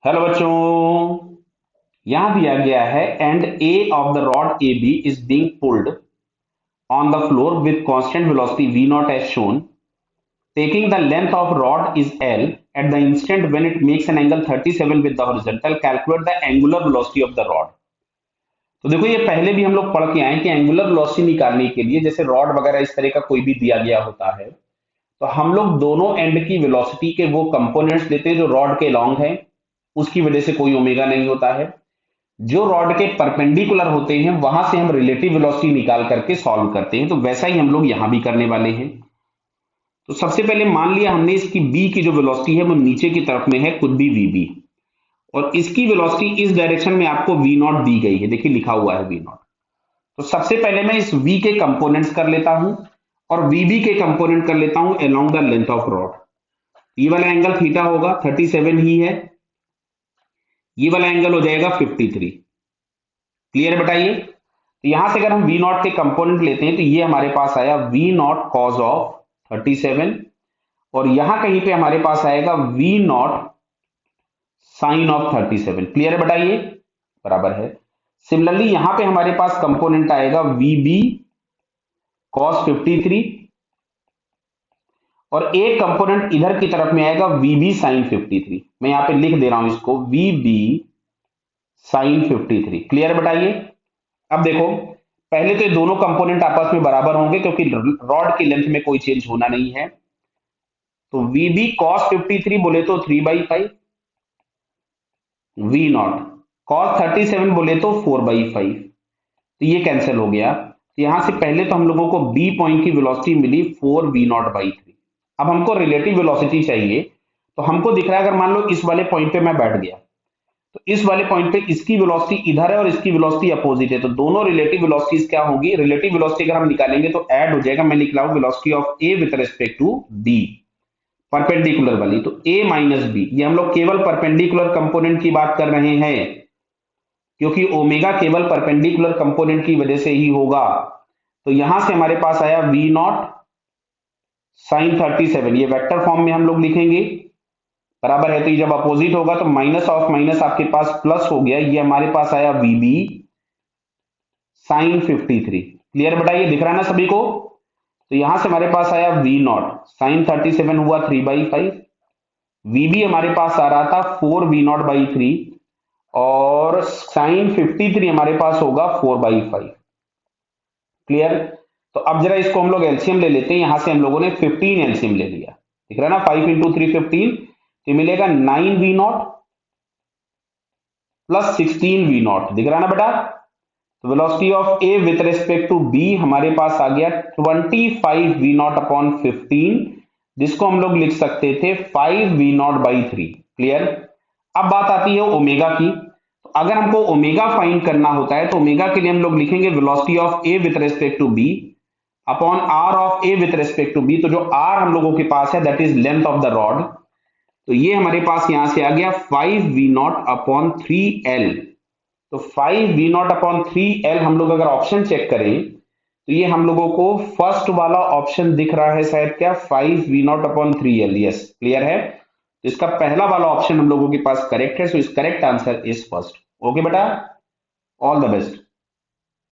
Hello बच्चों, यहां दिया गया है end A of the rod A B is being pulled on the floor with constant velocity v naught as shown taking the length of rod is L at the instant when it makes an angle 37 with the horizontal calculate the angular velocity of the rod। तो देखो ये पहले भी हम लोग पढ़ के आए कि एंगुलर वेलोसिटी निकालने के लिए जैसे रॉड वगैरह इस तरह का कोई भी दिया गया होता है तो हम लोग दोनों एंड की वेलोसिटी के वो कंपोनेंट्स लेते हैं जो रॉड के लॉन्ग है, उसकी वजह से कोई ओमेगा नहीं होता है। जो रॉड के परपेंडिकुलर होते हैं वहां से हम रिलेटिव वेलोसिटी निकाल करके सॉल्व करते हैं, तो वैसा ही हम लोग यहां भी करने वाले हैं। तो सबसे पहले मान लिया हमने इसकी बी की जो वेलोसिटी है वो नीचे की तरफ में है, कुछ भी वी बी, और इसकी वेलोसिटी इस डायरेक्शन में आपको वी नॉट दी गई है, देखिए लिखा हुआ है वी नॉट। तो सबसे पहले मैं इस v के कंपोनेंट्स कर लेता हूं और vb के कंपोनेंट कर लेता हूं along the length of rod. ये वाला एंगल थीटा होगा 37 ही है, ये वाला एंगल हो जाएगा 53। क्लियर बताइए। तो यहां से अगर हम v नॉट के कंपोनेंट लेते हैं तो ये हमारे पास आया v नॉट कॉस ऑफ 37 और यहां कहीं पे हमारे पास आएगा v naught sin of 37। Clear बताइए, बराबर है। सिमिलरली यहां पे हमारे पास कंपोनेंट आएगा vb cos 53 और एक कंपोनेंट इधर की तरफ में आएगा vb sin 53। मैं यहां पे लिख दे रहा हूं इसको vb sin 53। क्लियर बताइए। अब देखो पहले तो ये दोनों कंपोनेंट आपस में बराबर होंगे क्योंकि रॉड की लेंथ में कोई चेंज होना नहीं है। तो vb cos 53 बोले तो 3/5, v नॉट cos 37 बोले तो 4/5, तो ये कैंसिल हो गया। तो यहां से पहले तो हम लोगों को बी पॉइंट की वेलोसिटी मिली 4v0/3। अब हमको रिलेटिव वेलोसिटी चाहिए, तो हमको दिख रहा है अगर मान लो इस वाले पॉइंट पे मैं बैठ गया तो इस वाले पॉइंट पे इसकी वेलोसिटी इधर है और इसकी वेलोसिटी अपोजिट है, तो दोनों रिलेटिव वेलोसिटीज क्या होगी, रिलेटिव वेलोसिटी अगर हम निकालेंगे तो ऐड हो जाएगा। मैं लिख रहा हूं velocity of A with respect to B, perpendicular वाली, तो ए माइनस बी। ये हम लोग केवल परपेंडिकुलर कंपोनेंट की बात कर रहे हैं क्योंकि ओमेगा केवल परपेंडिकुलर कंपोनेंट की वजह से ही होगा। तो यहां से हमारे पास आया v नॉट साइन 37, ये वेक्टर फॉर्म में हम लोग लिखेंगे, बराबर है। तो ये जब अपोजिट होगा तो माइनस ऑफ माइनस आपके पास प्लस हो गया, ये हमारे पास आया vb साइन 53। क्लियर बताइए, दिख रहा है ना सभी को। तो यहां से हमारे पास आया v नॉट साइन 37 हुआ 3/5, vb हमारे पास आ रहा था 4v0/3 और साइन 53 हमारे पास होगा 4/5। क्लियर। तो अब जरा इसको हम लोग एलसीएम ले लेते हैं। यहां से हम लोगों ने 15 एलसीएम ले लिया, दिख रहा है ना, 5 इंटू 3 15, तो मिलेगा 9v0 प्लस 16v0, दिख रहा है ना बेटा। तो velocity of A with respect to B हमारे पास आ गया 25v0/15, जिसको हम लोग लिख सकते थे 5v0/3। क्लियर। अब बात आती है ओमेगा की। तो अगर हमको ओमेगा फाइंड करना होता है तो ओमेगा के लिए हम लोग लिखेंगे velocity of A with respect to B upon R of A with respect to B. तो जो आर हम लोगों के पास है that is length of the rod, तो ये हमारे पास यहां से आ गया 5v0/3l। तो 5v0/3l हम लोग अगर ऑप्शन चेक करें तो ये हम लोगों को फर्स्ट वाला ऑप्शन दिख रहा है शायद, क्या 5v0/3l। यस, क्लियर है। तो इसका पहला वाला ऑप्शन हम लोगों के पास करेक्ट है, सो इस correct answer is first. Okay बेटा, ऑल द बेस्ट।